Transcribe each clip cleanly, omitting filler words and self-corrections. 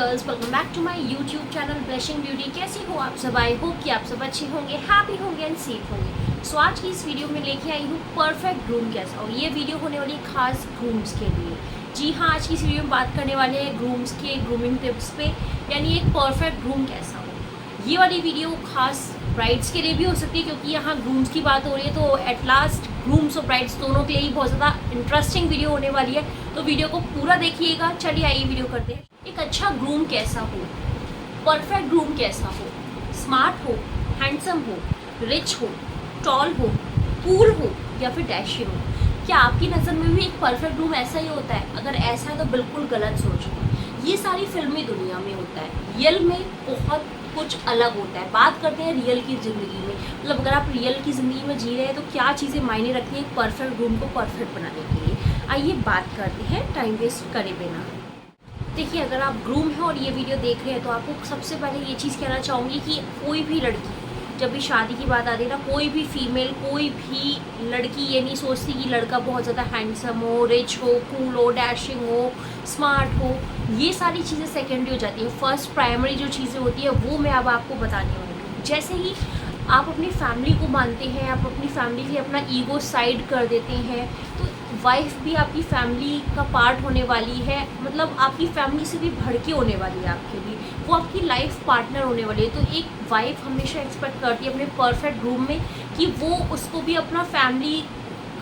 Girls, welcome back to my YouTube channel Blushing Beauty. कैसी हो आप सब? आई होप कि आप सब अच्छे होंगे, हैप्पी होंगे एंड सेफ होंगे। सो आज की इस वीडियो में लेके आई हूँ परफेक्ट ग्रूम कैसा, और ये वीडियो होने वाली है खास ग्रूम्स के लिए। जी हाँ, आज की इस वीडियो में बात करने वाले हैं ग्रूम्स के ग्रूमिंग टिप्स पे, यानी एक परफेक्ट ग्रूम कैसा हो। ये वाली वीडियो खास ब्राइड्स के लिए भी हो सकती है, क्योंकि यहाँ ग्रूम्स की बात हो रही है, तो एट लास्ट ग्रूम्स और ब्राइड्स दोनों के लिए ही बहुत ज़्यादा इंटरेस्टिंग वीडियो होने वाली है। तो वीडियो को पूरा देखिएगा। चलिए आइए वीडियो करते हैं। एक अच्छा ग्रूम कैसा हो, परफेक्ट ग्रूम कैसा हो, स्मार्ट हो, हैंडसम हो, रिच हो, टॉल हो, कूल हो या फिर डैशिंग हो। क्या आपकी नज़र में भी एक परफेक्ट ग्रूम ऐसा ही होता है? अगर ऐसा है तो बिल्कुल गलत सोच रहे हैं। ये सारी फिल्मी दुनिया में होता है, रियल में बहुत कुछ अलग होता है। बात करते हैं रियल की ज़िंदगी में, मतलब अगर आप रियल की ज़िंदगी में जी रहे हैं तो क्या चीज़ें मायने रखती हैं एक परफेक्ट ग्रूम को परफेक्ट बनाने के लिए। आइए बात करते हैं टाइम वेस्ट करे बिना। देखिए, अगर आप ग्रूम हैं और ये वीडियो देख रहे हैं तो आपको सबसे पहले ये चीज़ कहना चाहूँगी कि कोई भी लड़की, जब भी शादी की बात आती है ना, कोई भी फीमेल, कोई भी लड़की ये नहीं सोचती कि लड़का बहुत ज़्यादा हैंडसम हो, रिच हो, कूल हो, डैशिंग हो, स्मार्ट हो। ये सारी चीज़ें सेकेंडरी हो जाती है। फर्स्ट प्राइमरी जो चीज़ें होती है वो मैं अब आपको बताने वाली हूँ। जैसे ही आप अपनी फैमिली को मानते हैं, आप अपनी फैमिली के लिए अपना ईगो साइड कर देते हैं, तो वाइफ भी आपकी फैमिली का पार्ट होने वाली है। मतलब आपकी फैमिली से भी बढ़ के होने वाली है आपके लिए, वो आपकी लाइफ पार्टनर होने वाली है। तो एक वाइफ हमेशा एक्सपेक्ट करती है अपने परफेक्ट ग्रूम में कि वो उसको भी अपना फैमिली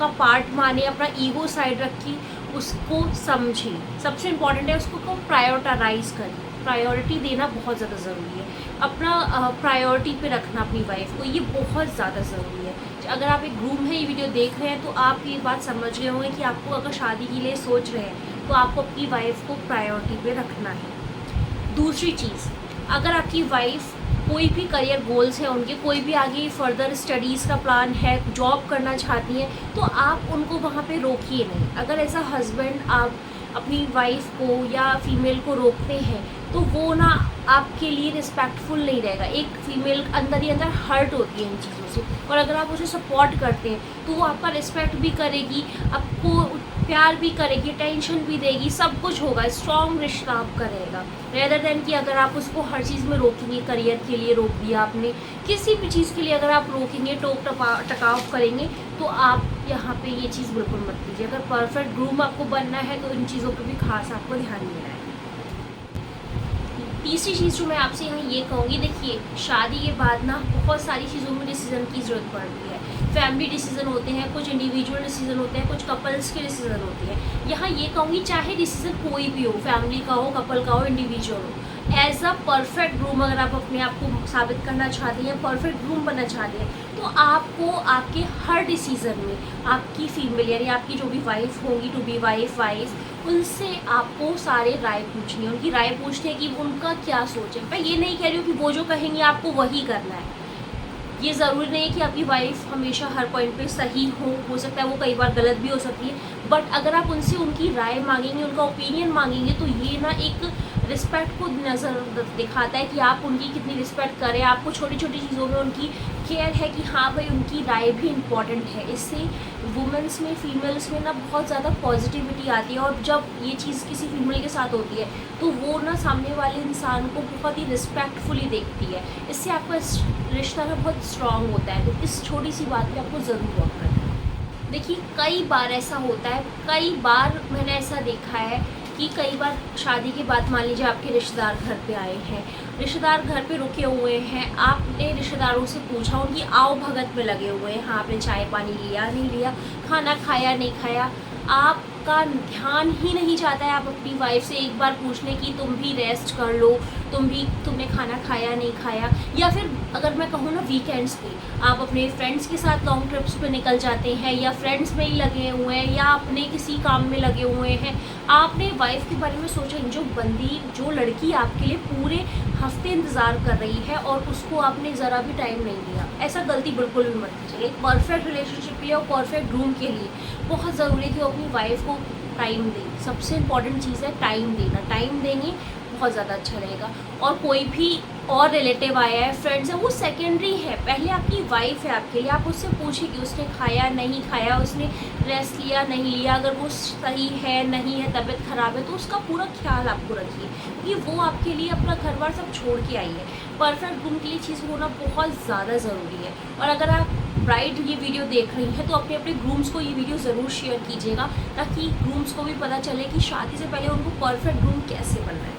का पार्ट माने, अपना ईगो साइड रखी, उसको समझे। सबसे इम्पॉर्टेंट है उसको प्रायोरिटाइज करें। प्रायोरिटी देना बहुत ज़्यादा ज़रूरी है। अपना प्रायोरिटी पे रखना अपनी वाइफ को, ये बहुत ज़्यादा ज़रूरी है। अगर आप एक ग्रूम है, ये वीडियो देख रहे हैं, तो आप ये बात समझ गए होंगे कि आपको अगर शादी के लिए सोच रहे हैं तो आपको अपनी वाइफ को प्रायोरिटी पे रखना है। दूसरी चीज़, अगर आपकी वाइफ कोई भी करियर गोल्स हैं उनके, कोई भी आगे फर्दर स्टडीज़ का प्लान है, जॉब करना चाहती हैं, तो आप उनको वहाँ पे रोकिए नहीं। अगर एज अ हस्बैंड आप अपनी वाइफ को या फीमेल को रोकते हैं तो वो ना आपके लिए रिस्पेक्टफुल नहीं रहेगा। एक फीमेल अंदर ही अंदर हर्ट होती है इन चीज़ों से, और अगर आप उसे सपोर्ट करते हैं तो वो आपका रिस्पेक्ट भी करेगी, आपको प्यार भी करेगी, टेंशन भी देगी, सब कुछ होगा। स्ट्रॉन्ग रिश्ता आपका रहेगा, रेदर देन कि अगर आप उसको हर चीज़ में रोकेंगे। करियर के लिए रोक दिया आपने, किसी भी चीज़ के लिए अगर आप रोकेंगे, टोक टकाव करेंगे, तो आप यहाँ पे ये चीज़ बिल्कुल मत कीजिए। अगर परफेक्ट ग्रूम आपको बनना है तो इन चीज़ों पर भी खास आपको ध्यान देना है। तीसरी चीज़ जो मैं आपसे यहाँ ये कहूँगी, देखिए शादी के बाद ना बहुत सारी चीज़ों में डिसीज़न की ज़रूरत पड़ती है। फैमिली डिसीज़न होते हैं, कुछ इंडिविजुअल डिसीज़न होते हैं, कुछ कपल्स के डिसीज़न होते हैं। यहाँ ये कहूँगी, चाहे डिसीज़न कोई भी हो, फैमिली का हो, कपल का हो, इंडिविजुअल हो, एज अ परफेक्ट ग्रूम अगर आप अपने आप को साबित करना चाहते हैं, परफेक्ट ग्रूम बनना चाहते हैं, तो आपको आपके हर डिसीज़न में आपकी फीमेल यानी आपकी जो भी वाइफ होगी, टू बी वाइफ, उनसे आपको सारे राय पूछनी है। उनकी राय पूछनी है कि उनका क्या सोच है। मैं ये नहीं कह रही हूँ कि वो जो कहेंगे आपको वही करना है। ये ज़रूरी नहीं है कि आपकी वाइफ हमेशा हर पॉइंट पे सही हो सकता है वो कई बार गलत भी हो सकती है। बट अगर आप उनसे उनकी राय मांगेंगे, उनका ओपिनियन मांगेंगे, तो ये ना एक रिस्पेक्ट को नज़र दिखाता है कि आप उनकी कितनी रिस्पेक्ट करें। आपको छोटी छोटी चीज़ों में उनकी केयर है कि हाँ भाई उनकी राय भी इम्पॉर्टेंट है। इससे वुमेंस में, फीमेल्स में ना बहुत ज़्यादा पॉजिटिविटी आती है, और जब ये चीज़ किसी फीमेल के साथ होती है तो वो ना सामने वाले इंसान को बहुत ही रिस्पेक्टफुली देखती है। इससे आपका रिश्ता ना बहुत स्ट्रॉन्ग होता है। तो इस छोटी सी बात पे आपको ज़रूर गौर करना है। देखिए, कई बार ऐसा होता है, कई बार मैंने ऐसा देखा है कि कई बार शादी के बाद मान लीजिए आपके रिश्तेदार घर पे आए हैं, रिश्तेदार घर पे रुके हुए हैं, आपने रिश्तेदारों से पूछा, उनकी आओ भगत में लगे हुए हैं। हाँ, आपने चाय पानी लिया नहीं लिया, खाना खाया नहीं खाया, आपका ध्यान ही नहीं चाहता है आप अपनी वाइफ से एक बार पूछ लें कि तुम भी रेस्ट कर लो, तुमने खाना खाया नहीं खाया। या फिर अगर मैं कहूँ ना, वीकेंड्स पे आप अपने फ्रेंड्स के साथ लॉन्ग ट्रिप्स पे निकल जाते हैं, या फ्रेंड्स में ही लगे हुए हैं, या अपने किसी काम में लगे हुए हैं, आपने वाइफ के बारे में सोचा, जो लड़की आपके लिए पूरे हफ्ते इंतज़ार कर रही है और उसको आपने ज़रा भी टाइम नहीं दिया। ऐसा गलती बिल्कुल भी मत कीजिए। एक परफेक्ट रिलेशनशिप के लिए और परफेक्ट ग्रूम के लिए बहुत ज़रूरी है कि वो अपनी वाइफ को टाइम दें। सबसे इम्पॉर्टेंट चीज़ है टाइम देना। टाइम देंगे, बहुत ज़्यादा अच्छा रहेगा। और कोई भी और रिलेटिव आया है, फ्रेंड्स है, वो सेकेंडरी है। पहले आपकी वाइफ है आपके लिए, आप उससे पूछिए कि उसने खाया नहीं खाया, उसने रेस्ट लिया नहीं लिया, अगर वो सही है नहीं है, तबीयत ख़राब है, तो उसका पूरा ख्याल आपको रखिए, क्योंकि वो आपके लिए अपना घर बार सब छोड़ के आई है। परफेक्ट ग्रूम के लिए चीज़ होना बहुत ज़्यादा ज़रूरी है। और अगर आप ब्राइड ये वीडियो देख रही हैं तो अपने अपने ग्रूम्स को ये वीडियो ज़रूर शेयर कीजिएगा, ताकि ग्रूम्स को भी पता चले कि शादी से पहले उनको परफेक्ट ग्रूम कैसे बनना है।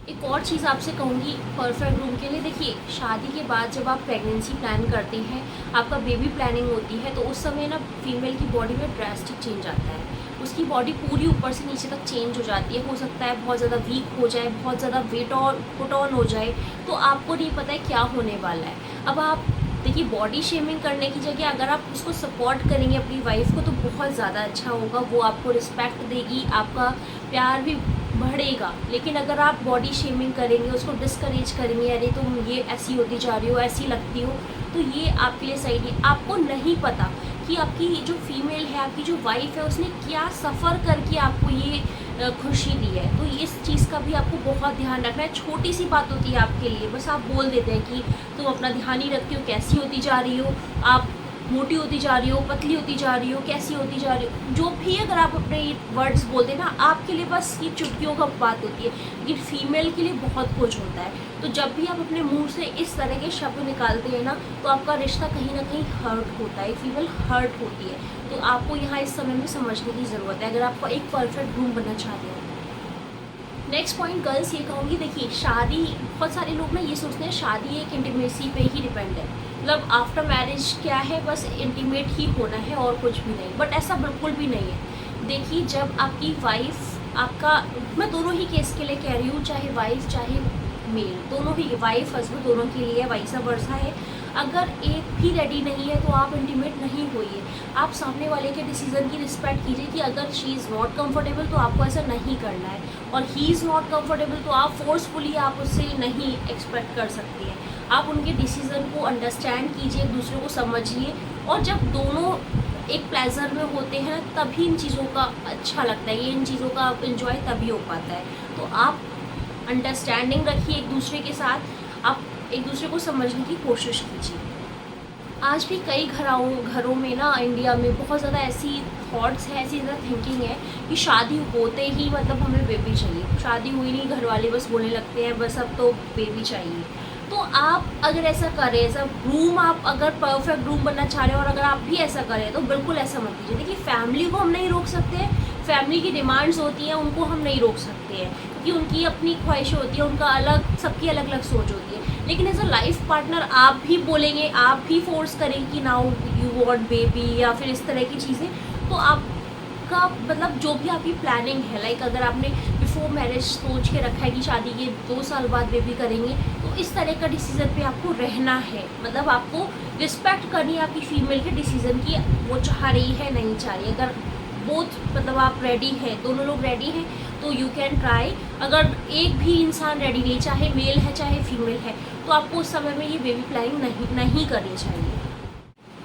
एक और चीज़ आपसे कहूँगी परफेक्ट ग्रूम के लिए, देखिए शादी के बाद जब आप प्रेगनेंसी प्लान करते हैं, आपका बेबी प्लानिंग होती है, तो उस समय ना फीमेल की बॉडी में ड्रास्टिक चेंज आता है। उसकी बॉडी पूरी ऊपर से नीचे तक चेंज हो जाती है। हो सकता है बहुत ज़्यादा वीक हो जाए, बहुत ज़्यादा वेट और पुट ऑन हो जाए, तो आपको नहीं पता है क्या होने वाला है। अब आप देखिए, बॉडी शेमिंग करने की जगह अगर आप उसको सपोर्ट करेंगे अपनी वाइफ को, तो बहुत ज़्यादा अच्छा होगा। वो आपको रिस्पेक्ट देगी, आपका प्यार भी बढ़ेगा। लेकिन अगर आप बॉडी शेमिंग करेंगे, उसको डिस्करेज करेंगे, अरे तुम ये ऐसी होती जा रही हो, ऐसी लगती हो, तो ये आपके लिए सही नहीं। आपको नहीं पता कि आपकी जो फीमेल है, आपकी जो वाइफ है, उसने क्या सफ़र करके आपको ये खुशी दी है। तो इस चीज़ का भी आपको बहुत ध्यान रखना है। छोटी सी बात होती है आपके लिए, बस आप बोल देते हैं कि तुम अपना ध्यान ही रखती हो, कैसी होती जा रही हो, आप मोटी होती जा रही हो, पतली होती जा रही हो, कैसी होती जा रही हो, जो भी अगर आप अपने वर्ड्स बोलते हैं ना, आपके लिए बस ये चुटकियों का बात होती है, लेकिन फीमेल के लिए बहुत कुछ होता है। तो जब भी आप अपने मुंह से इस तरह के शब्द निकालते हैं ना, तो आपका रिश्ता कहीं ना कहीं हर्ट होता है, फीमेल हर्ट होती है। तो आपको यहाँ इस समय में समझने की ज़रूरत है, अगर आपको एक परफेक्ट ग्रूम बनना चाहते हैं। नेक्स्ट पॉइंट गर्ल्स ये कहूँगी, देखिए शादी, बहुत सारे लोग ना ये सोचते हैं शादी एक इंटीमेसी पे ही डिपेंड है, मतलब आफ्टर मैरिज क्या है, बस इंटीमेट ही होना है और कुछ भी नहीं। बट ऐसा बिल्कुल भी नहीं है। देखिए, जब आपकी वाइफ आपका, मैं दोनों ही केस के लिए कह रही हूँ, चाहे वाइफ चाहे मेल, दोनों ही, वाइफ हस्बैंड दोनों के लिए वैसा वर्षा है। अगर एक भी रेडी नहीं है तो आप इंटीमेट नहीं होइए। आप सामने वाले के डिसीज़न की रिस्पेक्ट कीजिए कि अगर शी इज़ नॉट कंफर्टेबल तो आपको ऐसा नहीं करना है, और ही इज़ नॉट कंफर्टेबल तो आप फोर्सफुली आप उससे नहीं एक्सपेक्ट कर सकते हैं। आप उनके डिसीज़न को अंडरस्टैंड कीजिए, एक दूसरे को समझिए, और जब दोनों एक प्लेजर में होते हैं तभी इन चीज़ों का अच्छा लगता है, ये इन चीज़ों का इंजॉय तभी हो पाता है। तो आप अंडरस्टैंडिंग रखिए एक दूसरे के साथ, आप एक दूसरे को समझने की कोशिश कीजिए। आज भी कई घरों में ना, इंडिया में बहुत ज़्यादा ऐसी थॉट्स हैं, ऐसी ज़्यादा थिंकिंग है कि शादी होते ही मतलब हमें बेबी चाहिए, शादी हुई नहीं घर वाले बस बोलने लगते हैं बस अब तो बेबी चाहिए। तो आप अगर ऐसा करें, ऐसा ग्रूम, आप अगर परफेक्ट ग्रूम बनना चाह रहे हो और अगर आप भी ऐसा करें, तो बिल्कुल ऐसा मत कीजिए। देखिए, फैमिली को हम नहीं रोक सकते, फैमिली की डिमांड्स होती हैं, उनको हम नहीं रोक सकते हैं, क्योंकि उनकी अपनी ख्वाहिशें होती हैं, उनका अलग, सबकी अलग अलग सोच होती है। लेकिन एज अ लाइफ पार्टनर आप भी बोलेंगे, आप भी फोर्स करेंगे कि नाउ यू वांट बेबी या फिर इस तरह की चीज़ें, तो आपका मतलब जो भी आपकी प्लानिंग है, लाइक अगर आपने बिफोर मैरिज सोच के रखा है कि शादी के 2 साल बाद बेबी करेंगे, तो इस तरह का डिसीज़न पे आपको रहना है। मतलब आपको रिस्पेक्ट करनी है आपकी फीमेल के डिसीज़न की, वो चाह रही है नहीं चाह रही। अगर बोथ, मतलब आप रेडी हैं, दोनों लोग रेडी हैं, तो यू कैन ट्राई। अगर एक भी इंसान रेडी नहीं, चाहे मेल है चाहे फीमेल है, तो आपको उस समय में ये बेबी प्लानिंग नहीं करनी चाहिए।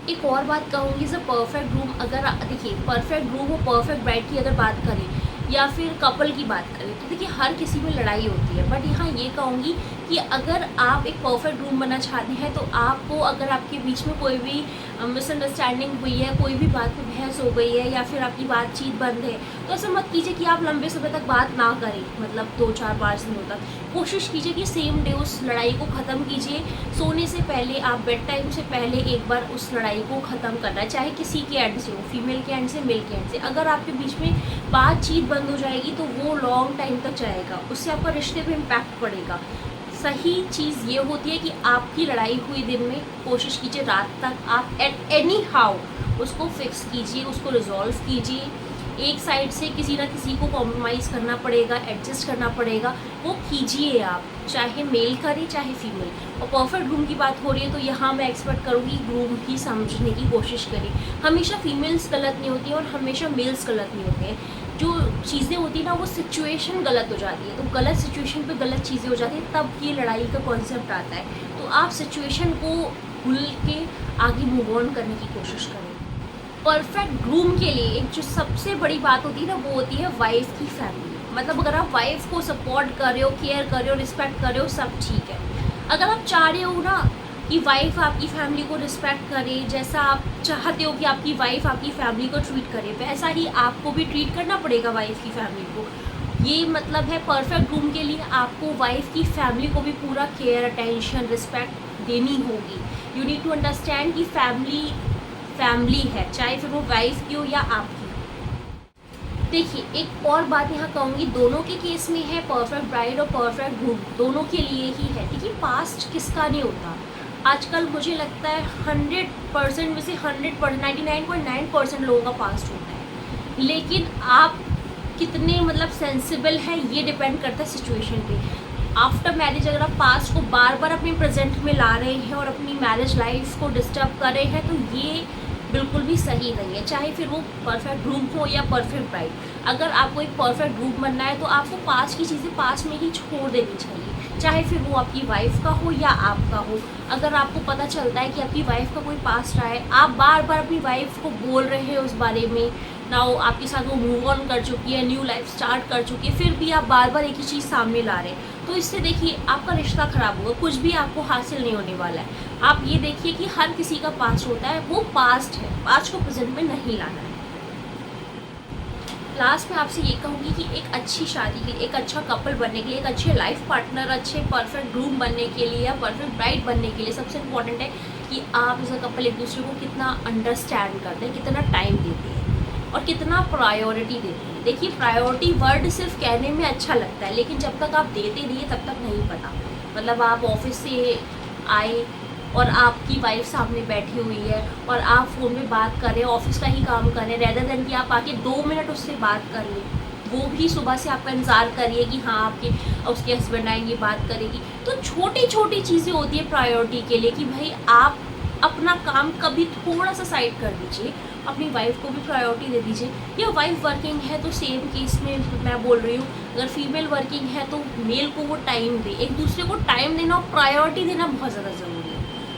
एक और बात कहूँगी, जब परफेक्ट ग्रूम, अगर देखिए परफेक्ट ग्रूम और परफेक्ट ब्राइड की अगर बात करें या फिर कपल की बात करें, तो देखिए हर किसी में लड़ाई होती है। बट यहाँ ये कहूँगी कि अगर आप एक परफेक्ट ग्रूम बनना चाहते हैं, तो आपको, अगर आपके बीच में कोई भी मिसअंडरस्टैंडिंग हुई है, कोई भी बात पे बहस हो गई है या फिर आपकी बातचीत बंद है, तो ऐसा मत कीजिए कि आप लंबे समय तक बात ना करें, मतलब 2-4-5 दिनों तक। कोशिश कीजिए कि सेम डे उस लड़ाई को ख़त्म कीजिए। सोने से पहले, आप बेड टाइम से पहले एक बार उस लड़ाई को ख़त्म करना है, चाहे किसी के एंड से हो, फीमेल के एंड से, मेल के एंड से। अगर आपके बीच में बातचीत बंद हो जाएगी तो वो लॉन्ग टाइम तक जाएगा, उससे आपका रिश्ते पे इम्पैक्ट पड़ेगा। सही चीज़ ये होती है कि आपकी लड़ाई हुई दिन में, कोशिश कीजिए रात तक आप एट एनी हाउ उसको फिक्स कीजिए, उसको रिजॉल्व कीजिए। एक साइड से किसी ना किसी को कॉम्प्रोमाइज़ करना पड़ेगा, एडजस्ट करना पड़ेगा, वो कीजिए आप, चाहे मेल करे चाहे फीमेल। और परफेक्ट ग्रूम की बात हो रही है तो यहाँ मैं एक्सपेक्ट करूँगी ग्रूम ही समझने की कोशिश करें। हमेशा फीमेल्स गलत नहीं होती हैं और हमेशा मेल्स गलत नहीं होते हैं। जो चीज़ें होती हैं ना, वो सिचुएशन गलत हो जाती है, तो गलत सिचुएशन पे गलत चीज़ें हो जाती हैं, तब ये लड़ाई का कॉन्सेप्ट आता है। तो आप सिचुएशन को भूल के आगे मूव ऑन करने की कोशिश करें। परफेक्ट ग्रूम के लिए एक जो सबसे बड़ी बात होती है ना, वो होती है वाइफ की फैमिली। मतलब अगर आप वाइफ को सपोर्ट कर रहे हो, केयर कर रहे हो, रिस्पेक्ट कर रहे हो, सब ठीक है। अगर आप चाह रहे हो ना कि वाइफ आपकी फैमिली को रिस्पेक्ट करे, जैसा आप चाहते हो कि आपकी वाइफ आपकी फैमिली को ट्रीट करे, वैसा ही आपको भी ट्रीट करना पड़ेगा वाइफ की फैमिली को। ये मतलब है परफेक्ट ग्रूम के लिए आपको वाइफ की फैमिली को भी पूरा केयर, अटेंशन, रिस्पेक्ट देनी होगी। यू नीड टू अंडरस्टैंड कि फैमिली है, चाहे फिर वो वाइफ की हो या आपकी। देखिए, एक और बात यहाँ कहूँगी, दोनों के केस में है परफेक्ट ब्राइड और परफेक्ट ग्रूम, दोनों के लिए ही है। देखिए, पास्ट किसका नहीं होता। आजकल मुझे लगता है 100% में से 100%, 99.9% लोगों का पास्ट होता है, लेकिन आप कितने मतलब सेंसिबल है ये डिपेंड करता है सिचुएशन पे। आफ्टर मैरिज अगर आप पास्ट को बार बार अपने प्रेजेंट में ला रहे हैं और अपनी मैरिज लाइफ को डिस्टर्ब कर रहे हैं, तो ये बिल्कुल भी सही नहीं है, चाहे फिर वो परफेक्ट ग्रूम हो या परफेक्ट ब्राइड। अगर आपको एक परफेक्ट ग्रूम बनना है तो आपको पास्ट की चीज़ें पास्ट में ही छोड़ देनी चाहिए, चाहे फिर वो आपकी वाइफ का हो या आपका हो। अगर आपको पता चलता है कि आपकी वाइफ का कोई पास्ट रहा है, आप बार बार अपनी वाइफ को बोल रहे हैं उस बारे में, ना वो आपके साथ वो मूव ऑन कर चुकी है, न्यू लाइफ स्टार्ट कर चुकी है, फिर भी आप बार बार एक ही चीज़ सामने ला रहे हैं, तो इससे देखिए आपका रिश्ता ख़राब होगा, कुछ भी आपको हासिल नहीं होने वाला है। आप ये देखिए कि हर किसी का पास्ट होता है, वो पास्ट है, पास्ट को प्रेजेंट में नहीं लाना है। लास्ट में आपसे ये कहूँगी कि एक अच्छी शादी के लिए, एक अच्छा कपल बनने के लिए, एक अच्छे लाइफ पार्टनर, अच्छे परफेक्ट ग्रूम बनने के लिए या परफेक्ट ब्राइड बनने के लिए सबसे इम्पॉर्टेंट है कि आप एज अ कपल एक दूसरे को कितना अंडरस्टैंड करते हैं, कितना टाइम देते हैं और कितना प्रायोरिटी देते हैं। देखिए, प्रायोरिटी वर्ड सिर्फ कहने में अच्छा लगता है, लेकिन जब तक आप देते नहीं तब तक नहीं पता। मतलब आप ऑफिस से आए और आपकी वाइफ सामने बैठी हुई है और आप फ़ोन में बात कर रहे हैं, ऑफिस का ही काम कर रहे हैं, रेदर देन कि आप आके 2 मिनट उससे बात कर लें, वो भी सुबह से आपका इंतज़ार करिए कि हाँ आपके उसके हस्बैंड आएंगे, बात करेगी। तो छोटी छोटी चीज़ें होती है प्रायोरिटी के लिए कि भाई आप अपना काम कभी थोड़ा सा साइड कर दीजिए, अपनी वाइफ को भी प्रायोरिटी दे दीजिए। या वाइफ वर्किंग है तो सेम केस में मैं बोल रही हूँ, अगर फीमेल वर्किंग है तो मेल को वो टाइम दे, एक दूसरे को टाइम देना और प्रायोरिटी देना बहुत ज़्यादा ज़रूरी है।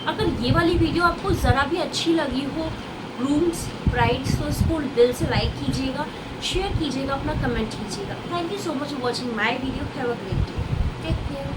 अगर ये वाली वीडियो आपको ज़रा भी अच्छी लगी हो, ग्रूम्स ब्राइड्स, तो इसको दिल से लाइक कीजिएगा, शेयर कीजिएगा, अपना कमेंट कीजिएगा। Thank you so much for watching my video. Have a great day, take care.